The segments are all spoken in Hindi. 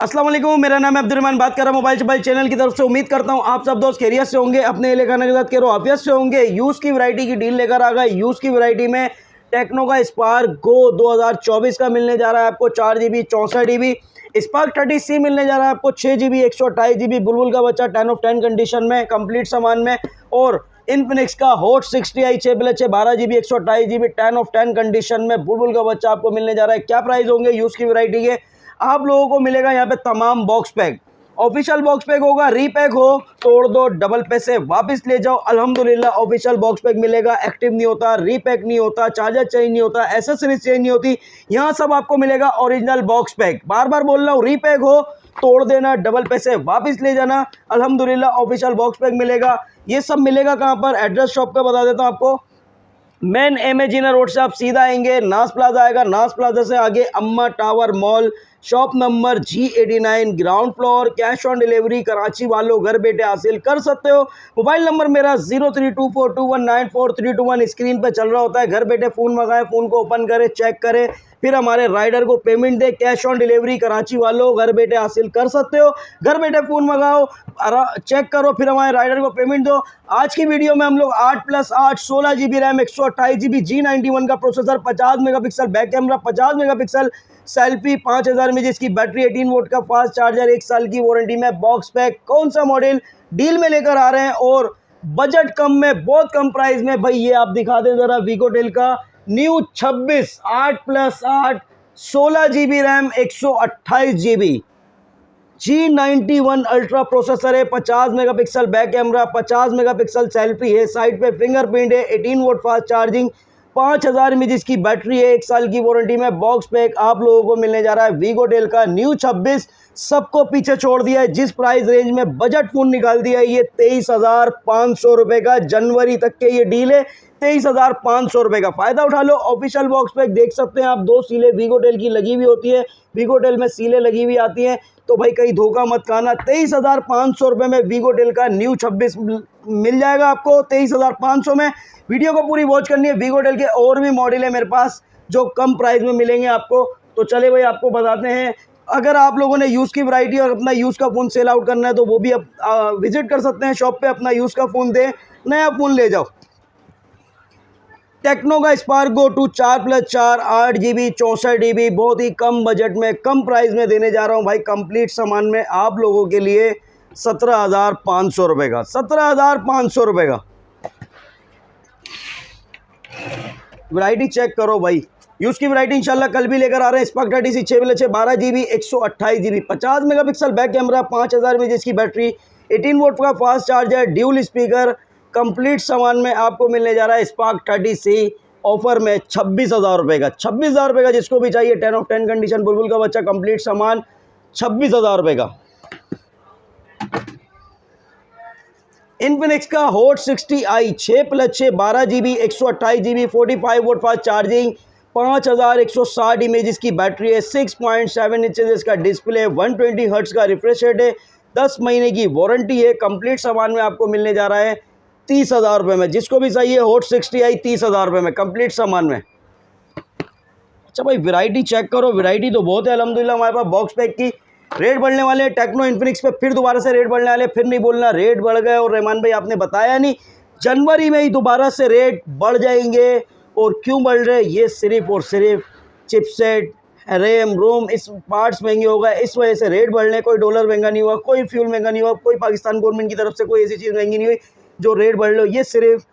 अस्सलाम वालेकुम, मेरा नाम है अब्दुर्रहमान। बात कर रहा हूँ मोबाइल चैनल की तरफ से। उम्मीद करता हूँ आप सब दोस्त खैरियत से होंगे, अपने एहले खाना के साथ कह रहा हूँ आफियत से होंगे। यूज़ की वैरायटी की डील लेकर आ गए। यूज़ की वैरायटी में टेक्नो का स्पार्क गो 2024 का मिलने जा रहा है आपको 4 GB 64 GB। स्पार्क 30C मिलने जा रहा है आपको 6 GB 128 GB। बुलबुल का बच्चा 10 ऑफ 10 कंडीशन में, कंप्लीट सामान में। और इन्फिनिक्स का hot 60i 6+6 12 GB 128 GB 10 of 10 condition में बुलबुल का बच्चा आपको मिलने जा रहा है। क्या प्राइस होंगे यूज़ की वैरायटी के? आप लोगों को मिलेगा यहाँ पे तमाम box pack. Official box pack होगा, रीपैक हो तोड़ दो, डबल पैसे वापस ले जाओ। अल्हम्दुलिल्लाह ऑफिशियल बॉक्स पैक मिलेगा। एक्टिव नहीं होता, रीपैक नहीं होता, चार्जर चेंज नहीं होता, एसेसरीज चेंज नहीं होती। यहाँ सब आपको मिलेगा ओरिजिनल बॉक्स पैक। बार बार बोल रहा हूँ, रीपैक हो तोड़ देना, डबल पैसे वापस ले जाना। अल्हम्दुलिल्लाह ऑफिशियल बॉक्स पैक मिलेगा। ये सब मिलेगा कहाँ पर? एड्रेस शॉप का बता देता हूँ आपको। मेन एमेजिना रोड से आप सीधा आएंगे, नास प्लाजा आएगा। नास प्लाजा से आगे अम्मा tower mall, shop number G89, ground floor. Cash on delivery Karachi वालों घर बैठे हासिल कर सकते हो। मोबाइल नंबर मेरा 0324219431 स्क्रीन पे चल रहा होता है। घर बैठे फ़ोन मंगाएं, फ़ोन को ओपन करें, चेक करें, फिर हमारे राइडर को payment they. Cash on delivery Karachi वालों घर बैठे हासिल कर सकते हो। घर बैठे फ़ोन मंगाओ, चेक करो, फिर हमारे राइडर को पेमेंट दो। आज की वीडियो में हम लोग 8+8 16 GB रैम 128 GB G91 का processor, 50 megapixel back camera, 50 megapixel selfie, 5000 mAh की बैटरी, 18 वोल्ट का फास्ट चार्जर, 1 साल की वारंटी में बॉक्स पैक। कौन सा मॉडल डील में लेकर आ रहे हैं और बजट कम में, बहुत कम प्राइस में? भाई ये आप दिखा दें ज़रा। वीगोटेल का new 26 8+8 16 GB RAM 128 GB G91 ultra processor है। 50 megapixel back camera, 50 megapixel selfie है, साइड पे फिंगरप्रिंट है, 18 वोल्ट फास्ट चार्जिंग, 5000 mAh की बैटरी है, 1 साल की वारंटी में बॉक्स पैक आप लोगों को मिलने जा रहा है। वीगोटेल का न्यू 26 सबको पीछे छोड़ दिया है। जिस प्राइस रेंज में बजट फ़ोन निकाल दिया है, ये 23,500 रुपये का जनवरी तक के ये डील है। 23,500 रुपये का फ़ायदा उठा लो। ऑफिशियल बॉक्स पैक देख सकते हैं आप, 2 सीलें वीगोटेल की लगी हुई होती है। वीगोटेल में सीलें लगी हुई आती हैं, तो भाई कहीं धोखा मत खाना। 23,500 रुपये में वीगोटेल का न्यू 26 मिल जाएगा आपको 23,500 में। वीडियो को पूरी वॉच करनी है। वीगोटेल के और भी मॉडल है मेरे पास जो कम प्राइस में मिलेंगे आपको, तो चले भाई आपको बताते हैं। अगर आप लोगों ने यूज़ की वैरायटी और अपना यूज़ का फ़ोन सेल आउट करना है तो वो भी आप विजिट कर सकते हैं शॉप पे। अपना यूज़ का फ़ोन दे, नया फ़ोन ले जाओ। टेक्नो का स्पार्क गो 2 4+4 8 GB 64 GB बहुत ही कम बजट में, कम प्राइस में देने जा रहा हूँ भाई। कंप्लीट सामान में आप लोगों के लिए 17,500 रुपये का, 17,500 रुपये का। वैरायटी चेक करो भाई। यूज़ की वैरायटी इंशाल्लाह कल भी लेकर आ रहे हैं। Spark 30C 6+6 12 GB 128 GB, 50 megapixel back camera, 5000 mAh की बैटरी, 18 वोल्ट का fast charger, dual speaker. Complete सामान में आपको मिलने जा रहा है स्पार्क 30C ऑफर में 26,000 रुपये का। 26,000 रुपये का जिसको भी चाहिए, 10 ऑफ 10 कंडीशन, बुलबुल का बच्चा, कंप्लीट सामान 26,000 रुपये का। इन्फिनिक्स का hot 60i 6+6 12 GB 128 GB 45 volt fast charging, 5160 images की बैटरी है, 6.7 इंचेस का डिस्प्ले, 120 हर्ट्ज का रिफ्रेश रेट है, 10 महीने की वारंटी है। कंप्लीट सामान में आपको मिलने जा रहा है 30,000 रुपये में। जिसको भी चाहिए हॉट 60i 30,000 रुपये में कंप्लीट सामान में। अच्छा भाई वैरायटी चेक करो, वैरायटी तो बहुत है अल्हम्दुलिल्लाह हमारे पास। बॉक्स पैक की रेट बढ़ने वाले हैं। टेक्नो इन्फिनिक्स पे फिर दोबारा से रेट बढ़ने वाले, फिर नहीं बोलना रेट बढ़ गए और रहमान भाई आपने बताया नहीं। जनवरी में ही दोबारा से रेट बढ़ जाएंगे। और क्यों बढ़ रहे? ये सिर्फ और सिर्फ चिपसेट, रैम रोम, इस पार्ट्स महंगे हो गए, इस वजह से रेट बढ़ रहे। कोई डॉलर महंगा नहीं हुआ, कोई फ्यूल महंगा नहीं हुआ, कोई पाकिस्तान गवर्नमेंट की तरफ से कोई ऐसी चीज़ महंगी नहीं हुई जो रेट बढ़ रहे हो। ये सिर्फ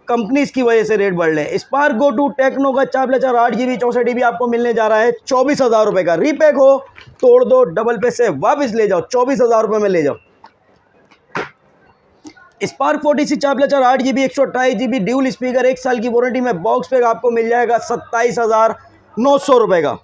कंपनीज की वजह से रेट बढ़ रहे हैं। स्पार्क गो 2 टेक्नो का 4+4 8 GB 64 GB आपको मिलने जा रहा है 24,000 रुपये का। रीपैक हो तोड़ दो, डबल पैसे वापस ले जाओ, 24,000 रुपये में ले जाओ। Spark 40C 4+4 8 GB 128 GB dual speaker, 1 साल की वारंटी में बॉक्स पैक आपको मिल जाएगा 27,900 रुपये का।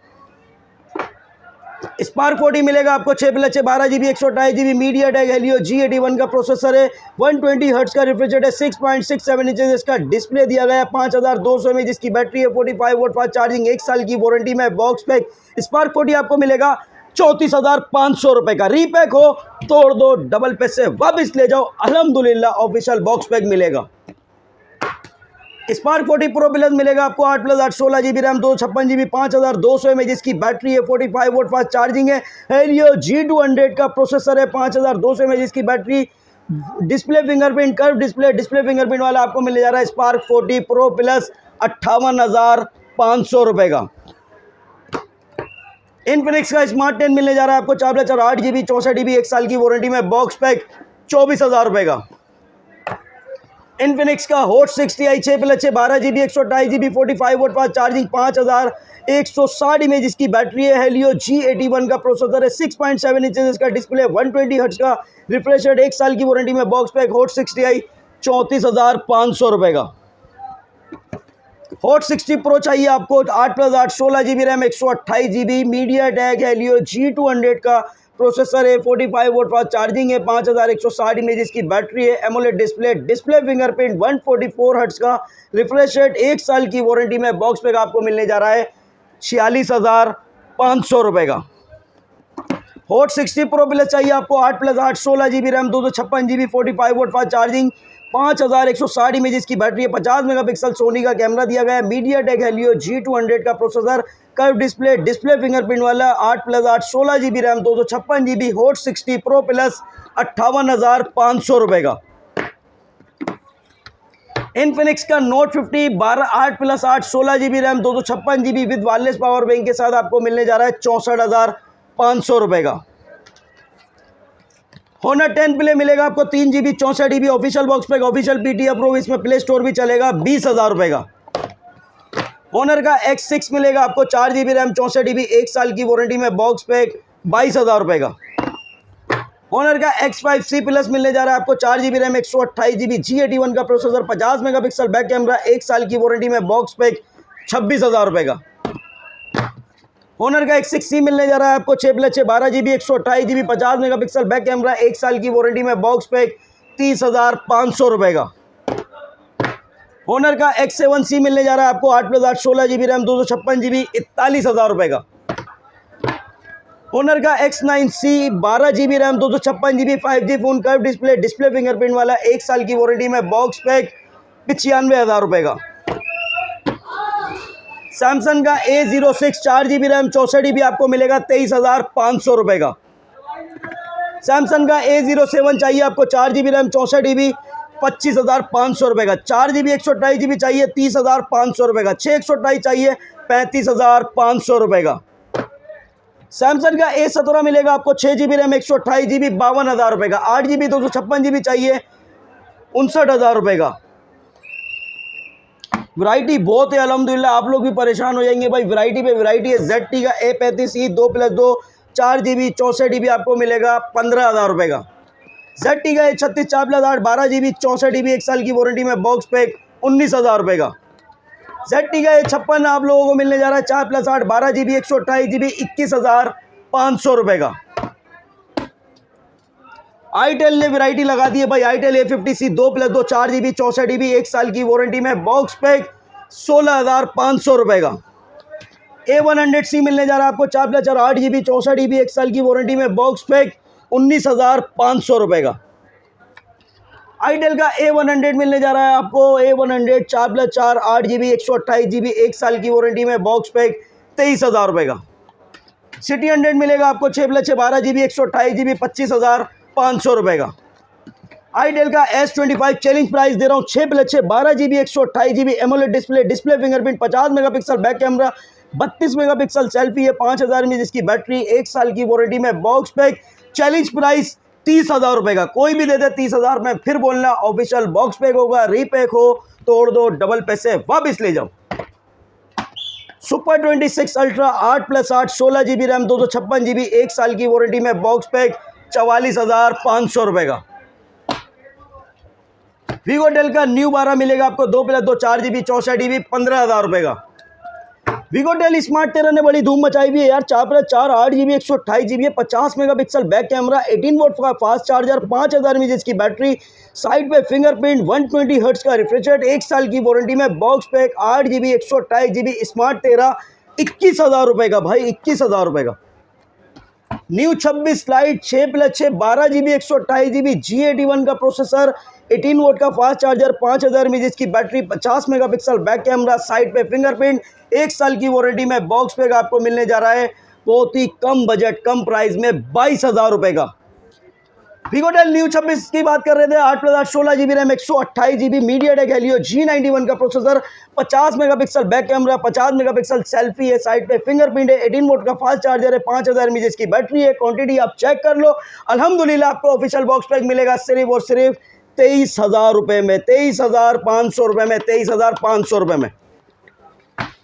स्पार्क 40 मिलेगा आपको 6+6 12 GB 128 GB MediaTek Helio G81 का प्रोसेसर है, 120 हर्ट्ज का रिफ्रेश रेट है, 6.67 इंचेस इसका डिस्प्ले दिया गया है, 5200 mAh की बैटरी है, 45 वोल्ट फास्ट चार्जिंग, 1 साल की वारंटी में बॉक्स पैक। स्पार्क 40 आपको मिलेगा 34,500 रुपये का। रीपैक हो तोड़ दो, डबल पैसे वापस ले जाओ। अल्हम्दुलिल्लाह ऑफिशियल बॉक्स पैक मिलेगा। स्पार्क 40 प्रो प्लस मिलेगा आपको 8+8 16 GB रैम 256 GB 5200 mAh की बैटरी है, 45 वोल्ट फास्ट चार्जिंग है, हेलियो G200 का प्रोसेसर है, 5200 mAh की battery, display fingerprint curve display fingerprint वाला आपको मिल जा रहा है स्पार्क 40 प्रो प्लस 58,500 रुपये का। इन्फिनिक्स का स्मार्ट 10 मिलने जा रहा है आपको 4+4 8 GB 64 GB 1 साल की वारंटी में, बॉक्स पैक 24,000 रुपये का। इन्फिनिक्स का hot 60i 6+6 12 GB 128 GB 45 volt fast charging 5160 mAh जिसकी बैटरी है, हेलियो G81 का प्रोसेसर है, 6.7 इंचेस इसका डिस्प्ले, 120 हर्ट्ज का रिफ्रेश रेट, 1 साल की वारंटी में, बॉक्स पैक हॉट 60i 34,500 रुपये का। हॉट 60 प्रो चाहिए आपको 8+8 16 GB RAM 128 GB MediaTek Helio G200 का प्रोसेसर है, 45 वोल्ट फास्ट चार्जिंग है, 5160 mAh की बैटरी है, एमोलेड डिस्प्ले फिंगरप्रिंट, 144 हर्ट्ज का रिफ्रेश रेट, 1 साल की वारंटी में, बॉक्स पैक आपको मिलने जा रहा है 46,500 रुपये का। हॉट 60 प्रो प्लस चाहिए आपको 8+8 16 GB RAM 256 GB 45 volt fast charging 5160 mAh की बैटरी है, 50 मेगापिक्सल सोनी का कैमरा दिया गया है, मीडियाटेक हेलियो G200 का प्रोसेसर, कर्व डिस्प्ले फिंगरप्रिंट वाला, 8+8 16 GB RAM 256 GB hot 60 pro plus 58,500 रुपये का। इन्फिनिक्स का note 50 8+8 16 GB RAM 256 GB with wireless power bank के साथ आपको मिलने जा रहा है 64,500 रुपये का। होनर 10 प्ले मिलेगा आपको 3 GB 64 GB official box pack, official PT approve, इसमें प्ले स्टोर भी चलेगा, 20,000 रुपये का। होनर का X6 मिलेगा आपको 4 GB रैम 64 GB 1 साल की वारंटी में, बॉक्स पैक 22,000 रुपये का। होनर का X5C प्लस मिलने जा रहा है आपको 4 GB रैम 128 GB G81 का प्रोसेसर, 50 मेगापिक्सल बैक कैमरा, 1 साल की वारंटी में, बॉक्स पैक 26,000 रुपये का। होनर का X6C मिलने जा रहा है आपको 6+6 12 GB 128 GB 50 megapixel back camera, 1 साल की वारंटी में, बॉक्स पैक 30,500 रुपये का। होनर का X7C मिलने जा रहा है आपको 8+8 16 GB रैम 256 GB 41,000 रुपये का। होनर का X9C 12 GB RAM 256 GB 5G phone, curve display fingerprint वाला, 1 साल की वारंटी में, बॉक्स पैक 95,000 रुपये का। सैमसंग का A06 4 GB रैम 64 GB आपको मिलेगा 23,500 रुपये का। सैमसंग का A07 चाहिए आपको 4 GB रैम 64 GB 25,500 रुपये का। 4 GB 128 GB चाहिए 30,500 रुपये का। 6 128 चाहिए 35,500 रुपये का। सैमसंग का A17 मिलेगा आपको 6 GB रैम 128 GB 52,000 रुपये का। 8 GB 256 GB चाहिए 59,000 रुपये का। वैरायटी बहुत है अल्हम्दुलिल्लाह, आप लोग भी परेशान हो जाएंगे भाई, वैरायटी पे वैरायटी है। ZT का A35E 2+2 4 GB 64 GB आपको मिलेगा 15,000 रुपये का। ZT का A36 4+8 12 GB 64 GB 1 साल की वारंटी में, बॉक्स पैक 19,000 रुपये का। ZT का A56 आप लोगों को मिलने जा रहा है 4+8 12 GB 128 GB 21,500 रुपये का। आईटेल ने वैरायटी लगा दी है भाई, आईटेल A50C 2+2 4 GB 64 GB 1 साल की वारंटी में, बॉक्स पैक 16,500 रुपये का। A100C मिलने जा रहा है आपको 4+4 8 GB 64 GB 1 साल की वारंटी में, बॉक्स पैक 19,500 रुपये का। आईटेल का A100 मिलने जा रहा है आपको A100 4+4 8 GB 128 GB 1 साल की वारंटी में, बॉक्स पैक 23,000 रुपये का। सिटी 100 मिलेगा आपको 6+6 12 GB 128 GB 25,500 रुपये का। आईटेल का S25 चैलेंज प्राइस दे रहा हूँ 6+6 12 GB 128 GB AMOLED display fingerprint, 50 megapixel back camera, 32 megapixel selfie है, 5,000 mAh जिसकी बैटरी, 1 साल की वारंटी में, बॉक्स पैक। चैलेंज प्राइस 30,000 रुपये का। कोई भी दे दे 30,000 में, फिर बोलना ऑफिशियल बॉक्स पैक होगा, रीपैक हो तोड़ दो, डबल पैसे वापस ले जाओ। Super 26 ultra 8+8 16 GB RAM 256 GB 1 साल की वारंटी में, बॉक्स पैक 44,500 रुपये का। वीगोटेल का न्यू 12 मिलेगा आपको 2+2 4 GB 64 GB 15,000 रुपये का। वीगोटेल स्मार्ट 13 ने बड़ी धूम मचाई हुई है यार, 4+4 8 GB 128 GB 50 megapixel back camera, 18 volt का फास्ट चार्जर, 5,000 mAh की बैटरी, साइड पे फिंगरप्रिंट, 120 हर्ट्ज का रिफ्रेश रेट, 1 साल की वारंटी में, box pack 8 GB 128 GB smart 13 21,000 रुपये का भाई, 21,000 रुपये का। New 26 light 6+6 12 GB 128 GB G81 का प्रोसेसर, 18 वोल्ट का फास्ट चार्जर, 5000 mAh की battery, 50 megapixel back camera, side पे फिंगरप्रिंट, 1 साल की वारंटी में बॉक्स पैक आपको मिलने जा रहा है बहुत ही कम बजट कम प्राइस में 22,000 रुपए का। विगोटेल न्यू 26 की बात कर रहे थे, 8+8 16GB RAM, 128GB MediaTek Helio G91 का processor, 50 megapixel back camera, 50 megapixel selfie है, साइड पे फिंगरप्रिंट है, 18 वोल्ट का फास्ट चार्जर है, 5000 mAh की बैटरी है। क्वांटिटी आप चेक कर लो। अल्हम्दुलिल्लाह आपको ऑफिशियल बॉक्स पैक मिलेगा सिर्फ और सिर्फ 23,000 रुपये में, 23,500 रुपये में, 23,500 रुपये में।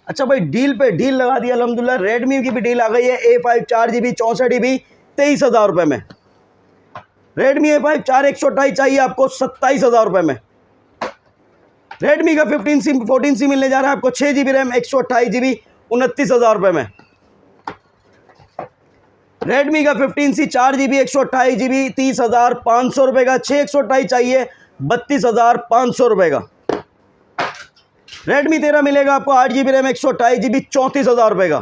अच्छा भाई, डील पे डील लगा दिया अल्हम्दुलिल्लाह। रेडमी की भी डील आ गई है, A5 4GB 64GB 23,000 रुपये में। रेडमी A5 4 128 चाहिए आपको 27,000 रुपये में। रेडमी का 14C मिलने जा रहा है आपको 6GB रैम 128GB 29,000 रुपये में। रेडमी का 15C 4GB 128GB 30,500 रुपये का। 6 128 चाहिए 32,500 रुपये का। रेडमी 13 मिलेगा आपको 8GB रैम 128GB 34,000 रुपये का।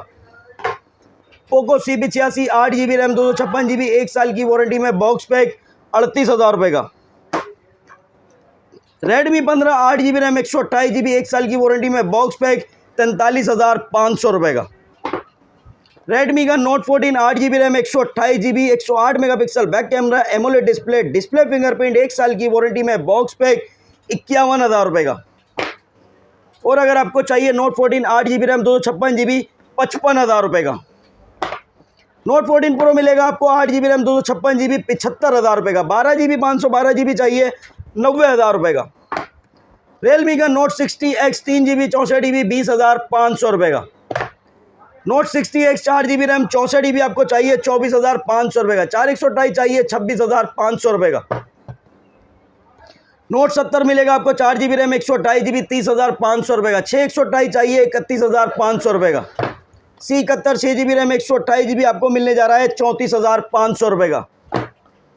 Poco CP86 8GB RAM 256GB 1 साल की वारंटी में बॉक्स पैक 38,000 रुपये का। रेडमी 15 8GB रैम 128GB 1 साल की वारंटी में बॉक्स पैक 43,500 रुपये का। रेडमी का note 14 8GB RAM 128GB 108 megapixel back camera, AMOLED display fingerprint 1 साल की वारंटी में बॉक्स पैक 51,000 रुपये का। और अगर आपको चाहिए नोट 14 8GB रैम 256GB 55,000 रुपये का। नोट 14 प्रो मिलेगा आपको 8GB रैम 256GB 75,000 रुपये का। 12GB 512GB चाहिए 90,000 रुपये का। रियलमी का नोट 60X 3GB 64GB 20,500 रुपये का। Note 60X 4GB RAM 64GB आपको चाहिए 24,500 रुपये का। 4 128 चाहिए 26,500 रुपये का। नोट 70 मिलेगा आपको 4GB रैम 128GB 30,500 रुपये का। 6 128 चाहिए 31,500 रुपये का। C71 6GB रैम 128GB आपको मिलने जा रहा है 34,500 रुपये का।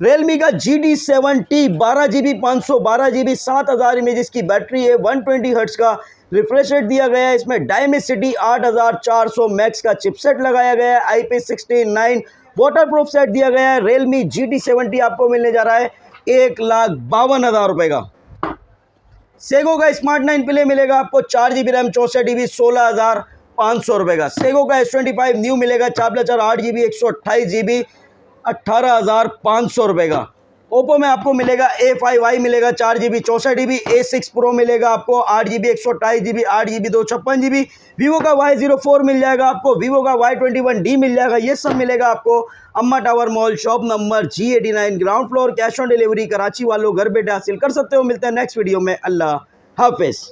रियलमी का GT7T 12GB 512GB 7,000 mAh की बैटरी है, 120 हर्ट्ज का रिफ्रेश रेट दिया गया है। इसमें डायमेंसिटी 8400 मैक्स का चिपसेट लगाया गया है, IP69 वाटरप्रूफ सेट दिया गया है। रियलमी GT7T आपको मिलने जा रहा है 1,52,000 रुपये का। सेगो का स्मार्ट 9 प्ले मिलेगा आपको 4GB रैम 64GB 16,500 रुपये का। सेगो का S25 न्यू मिलेगा 4+4 8GB 128GB 18,500 रुपये का। ओप्पो में आपको मिलेगा A5i मिलेगा 4GB 64GB, A6 प्रो मिलेगा आपको 8GB 128GB 8GB 256GB। Vivo का Y04 मिल जाएगा आपको, वीवो का Y21D मिल जाएगा। ये सब मिलेगा आपको अम्मा tower mall shop number G89 ground floor. Cash on delivery Karachi वालों घर बैठे हासिल कर सकते हो। मिलते हैं नेक्स्ट वीडियो में। अल्लाह हाफिज़।